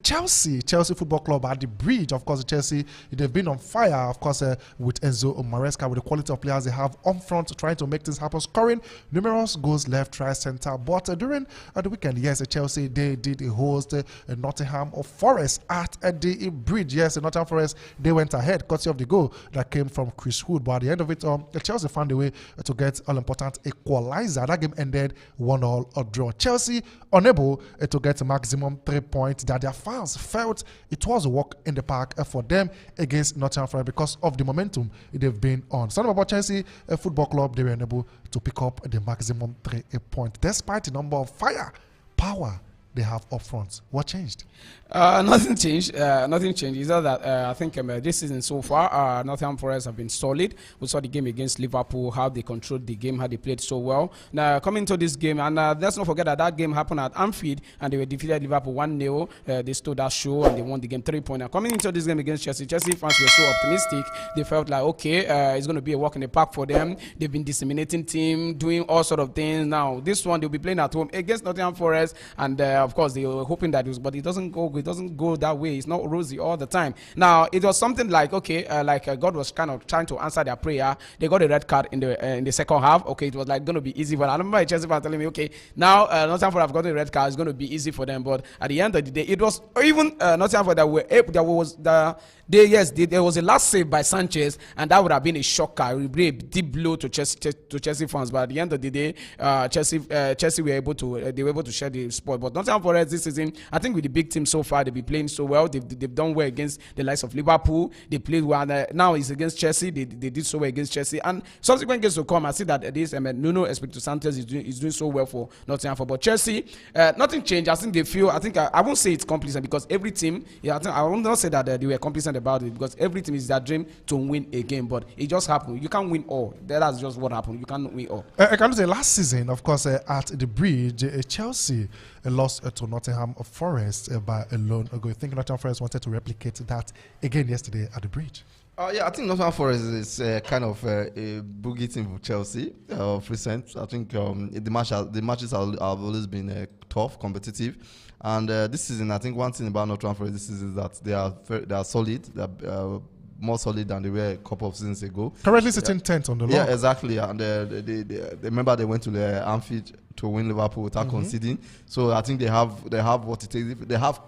Chelsea Football Club at the bridge. Of course, Chelsea, they've been on fire, of course, with Enzo Maresca, with the quality of players they have on front, trying to make things happen, scoring numerous goals left, right, center. But during the weekend, yes, Chelsea, they did host Nottingham Forest at the bridge. Yes, Nottingham Forest, they went ahead, courtesy of the goal that came from Chris Wood. But at the end of it, Chelsea found a way to get all-important equalizer. That game ended 1-1 draw. Chelsea unable to get a maximum 3 points that their fans felt it was a walk in the park for them against Nottingham Forest because of the momentum they've been on. Something about Chelsea Football Club, they were unable to pick up the maximum 3 points despite the number of power they have up front. What changed? Nothing changed. Nothing changed. It's that I think this season so far, Nottingham Forest have been solid. We saw the game against Liverpool, how they controlled the game, how they played so well. Now coming to this game, and let's not forget that game happened at Anfield, and they were defeated Liverpool 1-0. They stood that show and they won the game 3 points. Now coming into this game against Chelsea fans were so optimistic. They felt like it's going to be a walk in the park for them. They've been disseminating team, doing all sort of things. Now this one they'll be playing at home against Nottingham Forest, and of course they were hoping that but it doesn't go that way. It's not rosy all the time. Now it was something like God was kind of trying to answer their prayer. They got a red card in the second half. Okay, it was like going to be easy. But I remember Chelsea fans telling me, okay, now Nottingham Forest have got a red card. It's going to be easy for them. But at the end of the day, it was even Nottingham Forest that were able. There was a last save by Sanchez, and that would have been a shocker, a deep blow to Chelsea fans. But at the end of the day, Chelsea were able to share the spot. But Nottingham Forest this season, I think with the big team so far, they've been playing so well. They've done well against the likes of Liverpool. They played well. Now it's against Chelsea. They did so well against Chelsea. And subsequent games to come, I see that this Nuno Espirito Santos is doing so well for Nottingham Forest. But Chelsea, nothing changed. I think they feel. I won't say it's complacent because every team. I will not say that they were complacent about it because every team is their dream to win a game. But it just happened. You can't win all. That's just what happened. You can't win all. I can say last season, of course, at the bridge, Chelsea lost to Nottingham Forest by a lone goal. I think Nottingham Forest wanted to replicate that again yesterday at the bridge. Yeah, I think Nottingham Forest is kind of a boogie team for Chelsea of recent. I think the matches have always been tough, competitive. And this season, I think one thing about Nottingham Forest this season is that they are solid. They are more solid than they were a couple of seasons ago. Currently sitting 10th on the log. Yeah, exactly. And they remember they went to the Anfield to win Liverpool without conceding. So I think they have what it takes. They have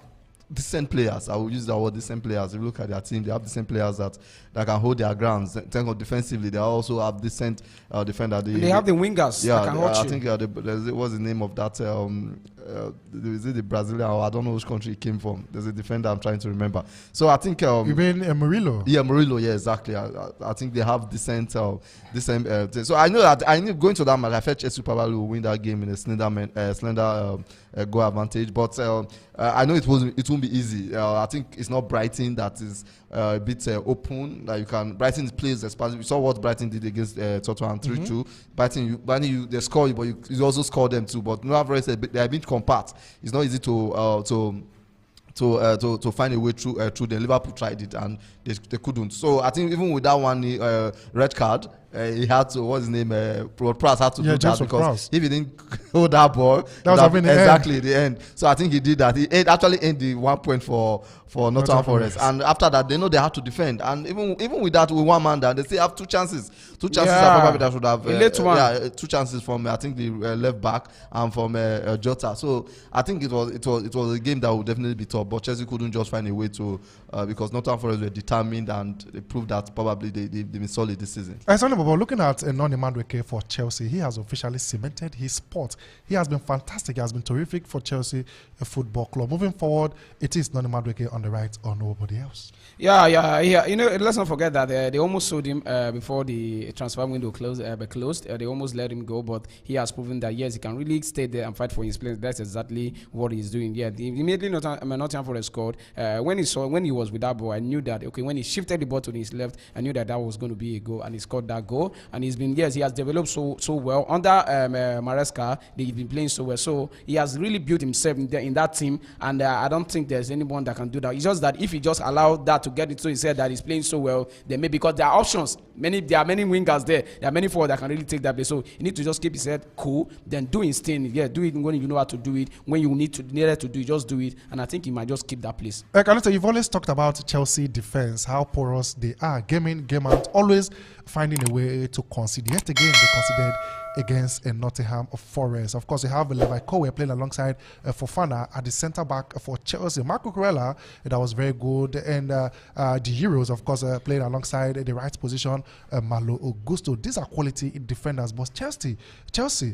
decent players. I will use the word decent players. If you look at their team, they have decent players that can hold their grounds. In terms of defensively, they also have decent defender. They have the wingers that can hold you. I think what's the name of that? Is it the Brazilian? Or I don't know which country it came from. There's a defender I'm trying to remember. So I think you mean Murillo? Yeah, Murillo. Yeah, exactly. I think they have decent. So I know that going to that match, I felt Chelsea probably will win that game in a slender goal advantage. But I know it won't be easy. I think it's not Brighton that is a bit open. Like Brighton plays expansive. We saw what Brighton did against Tottenham 3-2. Brighton, they score you, but you also score them too. But Nottingham Forest, they are a bit compact. It's not easy to find a way through them. Liverpool tried it and they couldn't. So I think even with that one red card, he had to, what's his name? Prowse had to do that because Prowse. If he didn't hold that ball, that was exactly the end. So I think he did that. He actually ended the 1 point for Nottingham Forest. And after that, they know they have to defend. And even with that, with one man down, they still have two chances. Two chances that probably that should have. Two chances from I think the left back and from Jota. So I think it was a game that would definitely be tough. But Chelsea couldn't just find a way to because Nottingham Forest were determined and they proved that probably they've been solid this season. But looking at Noni Madueke for Chelsea, he has officially cemented his spot. He has been fantastic. He has been terrific for Chelsea Football Club. Moving forward, it is Noni Madueke on the right or nobody else. Yeah. You know, let's not forget that they almost sold him before the transfer window closed. They almost let him go, but he has proven that yes, he can really stay there and fight for his place. That's exactly what he's doing. Yeah, immediately Nottingham Forest scored. When he was with that ball, I knew that when he shifted the ball to his left, I knew that was going to be a goal, and he scored that goal. ago, and he has developed so well under Maresca. They've been playing so well, so he has really built himself in that team, and I don't think there's anyone that can do that. It's just that if he just allowed that to get into his head that he's playing so well, then maybe because there are options, there are many wingers there are many forwards that can really take that place. So you need to just keep his head cool, then do his thing. Yeah, do it when you know how to do it. When you needed to do it, just do it. And I think he might just keep that place. Kanute, you've always talked about Chelsea defense, how porous they are, game in, game out, always finding a way to concede. Yet again, they conceded against a Nottingham Forest. Of course, you have Levi Kowe playing alongside Fofana at the centre back for Chelsea. Marco Corella, that was very good, and the Euros, of course, playing alongside the right position, Malo Augusto. These are quality defenders, but Chelsea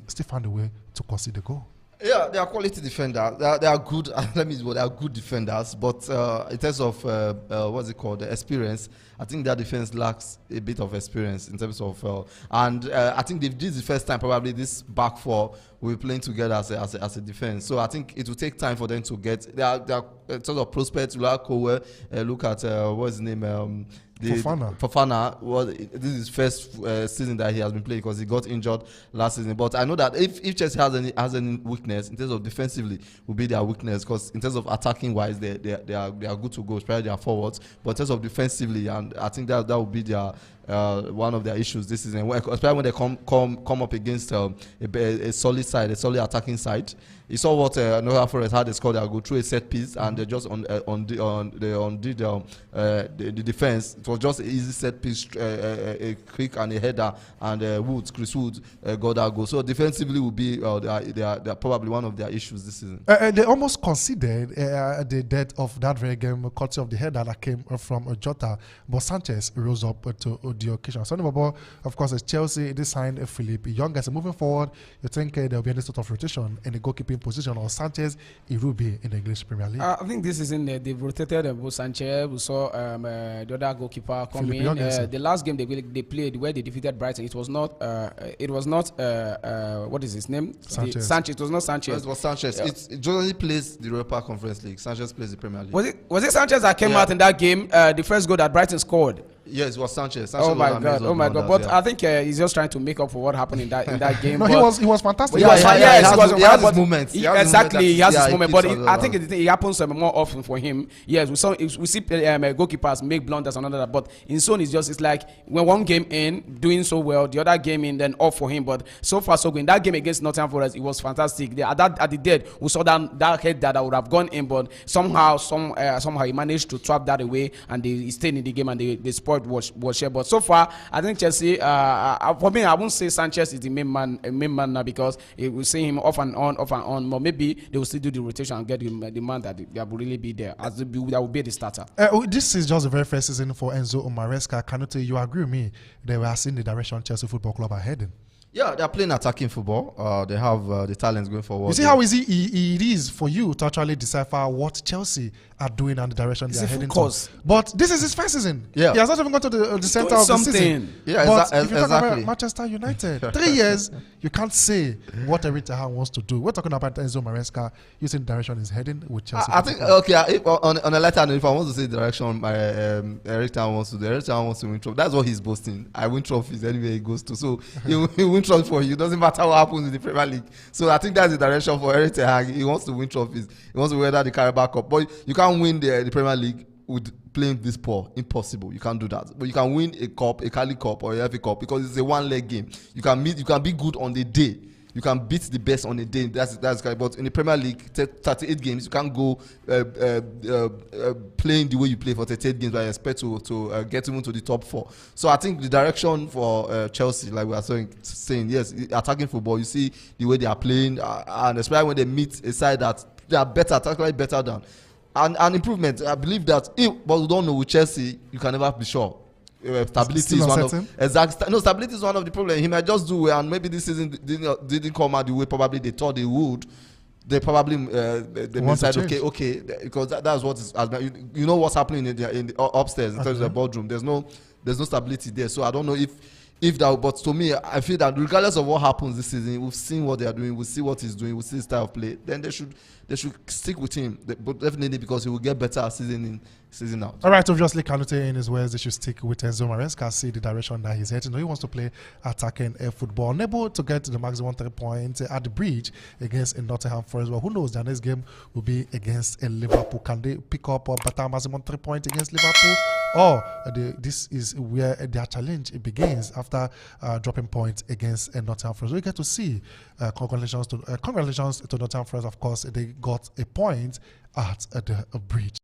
still found a way to concede the goal. Yeah, they are quality defenders. They are good. Let me use they are good defenders. But in terms of what's it called, the experience, I think their defense lacks a bit of experience in terms of. And I think this is the first time probably this back four will be playing together as a defense. So I think it will take time for them to get. They are in terms of prospects. Look at what's his name. Fofana this is his first season that he has been playing because he got injured last season. But I know that if Chelsea has any weakness in terms of defensively, will be their weakness, because in terms of attacking wise, they are good to go, especially their forwards. But in terms of defensively, and I think that will be their one of their issues this season, especially when they come up against a solid side, a solid attacking side. You saw what Nottingham Forest had. They scored. They go through a set piece, and they just undid the defense. It was just an easy set piece, a quick and a header, and Chris Woods got that goal. So defensively will be they are probably one of their issues this season. They almost conceded the death of that very game, courtesy of the header that came from Jota, but Sanchez rose up to the occasion. So, of course, as Chelsea, they signed Philippe Young. So moving forward, you think there will be any sort of rotation in the goalkeeping position, or Sanchez, it will be in the English Premier League? I think this is in there. They've rotated both Sanchez. We saw the other goalkeeper come in. The last game they played where they defeated Brighton, it was not what is his name? Sanchez. It was not Sanchez. It was Sanchez. It generally plays the Europa Conference League. Sanchez plays the Premier League. Was it Sanchez that came out in that game? The first goal that Brighton scored. Yes, it was Sanchez. Oh my God! But I think he's just trying to make up for what happened in that game. No, he was fantastic. He has his moments. He has his moment. But I think it happens more often for him. Yes, we see goalkeepers make blunders and all that. But in Son, it's like when one game in doing so well, the other game in then off for him. But so far so good. In that game against Nottingham Forest, it was fantastic. At the dead, we saw that head that would have gone in, but somehow he managed to trap that away, and he stayed in the game, and they spoiled was shared. But so far, I think Chelsea, for me, I won't say Sanchez is the main man now, because we see him off and on. But maybe they will still do the rotation and get him the man that will really be there, that will be the starter. This is just the very first season for Enzo Maresca. Kanute, you agree with me that we are seeing the direction Chelsea Football Club are heading? Yeah, they are playing attacking football. They have the talents going forward. You see how easy it is for you to actually decipher what Chelsea are doing and the direction they are heading to. But this is his first season. Yeah. He has not even gone to the center of the season. Yeah, but if you talk about Manchester United, 3 years, you can't say what Eric Ten Hag wants to do. We're talking about Enzo Maresca using the direction he's heading with Chelsea. I think, on a lighter note, if I want to say the direction Eric Ten Hag wants to do, Eric Ten Hag wants to win trophies. That's what he's boasting. I win trophies anywhere he goes to. So he win trophies for you. It doesn't matter what happens in the Premier League. So I think that's the direction for Eric Ten Hag. He wants to win trophies. He wants to weather the Carabao Cup. But you can't win the Premier League with playing this poor. Impossible. You can't do that. But you can win a cup, a Cali Cup or a FA Cup, because it's a one-leg game. You can be good on the day. You can beat the best on a day. That's but in the Premier League, 38 games, you can't go playing the way you play for 38 games, but I expect to get even to the top 4. So I think the direction for Chelsea, like we are saying, yes, attacking football. You see the way they are playing, and especially when they meet a side that they are better, tactically better than, and improvement. I believe that, but we don't know with Chelsea, you can never be sure. Stability is one of stability is one of the problems. He might just do well, and maybe this season didn't come out the way probably they thought they would. They probably they decided okay, because that's what is, you know what's happening in the upstairs in terms of the boardroom. There's no stability there. So I don't know if that. But to me, I feel that regardless of what happens this season, we've seen what they are doing. We see what he's doing. We see his style of play. Then they should stick with him. But definitely, because he will get better season season out. All right, obviously, Kanute in his words, they should stick with Enzo Maresca, see the direction that he's heading. He wants to play attacking football. Unable to get the maximum 3 points at the bridge against Nottingham Forest. Well, who knows? Their next game will be against Liverpool. Can they pick up a better maximum 3 points against Liverpool? Or this is where their challenge begins after dropping points against Nottingham Forest. We get to see. Congratulations to Nottingham Forest. Of course, they got a point at the bridge.